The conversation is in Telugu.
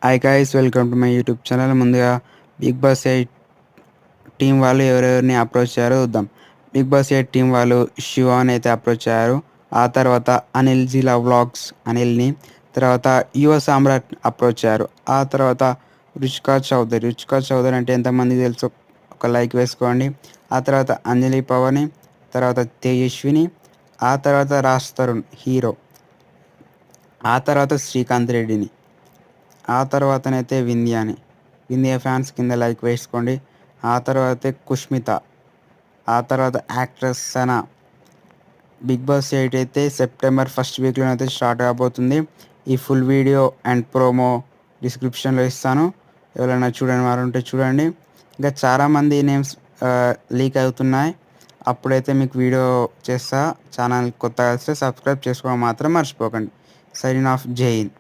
Hi guys, welcome to my YouTube channel. ముందుగా బిగ్ బాస్ 8 టీం వాళ్ళు ఎవరెవరిని అప్రోచ్ అయ్యారో చూద్దాం. బిగ్ బాస్ 8 టీం వాళ్ళు శివాని అయితే అప్రోచ్ అయ్యారు. ఆ తర్వాత అనిల్ జిలా వ్లాగ్స్ అనిల్ని, తర్వాత యువ సామ్రాట్ అప్రోచ్ అయ్యారు. ఆ తర్వాత రుచికా చౌదరి అంటే ఎంతమందికి తెలుసు, ఒక లైక్ వేసుకోండి. ఆ తర్వాత అంజలి పవని, తర్వాత తేజస్విని, ఆ తర్వాత రాజ్ తరుణ్ హీరో, ఆ తర్వాత శ్రీకాంత్ రెడ్డిని, ఆ తర్వాతనైతే వింధ్య ఫ్యాన్స్ కింద లైక్ వేసుకోండి. ఆ తర్వాతే కుష్మిత, ఆ తర్వాత యాక్ట్రెస్ సనా. బిగ్ బాస్ 8 అయితే సెప్టెంబర్ ఫస్ట్ వీక్లోనైతే స్టార్ట్ కాబోతుంది. ఈ ఫుల్ వీడియో అండ్ ప్రోమో డిస్క్రిప్షన్లో ఇస్తాను. ఎవరైనా చూడని వారు ఉంటే చూడండి. ఇంకా చాలామంది నేమ్స్ లీక్ అవుతున్నాయి. అప్పుడైతే మీకు వీడియో చేస్తా. ఛానల్ కొత్తగా వస్తే సబ్స్క్రైబ్ చేసుకోవడం మాత్రం మర్చిపోకండి. సైన్ ఆఫ్, జై హింద్.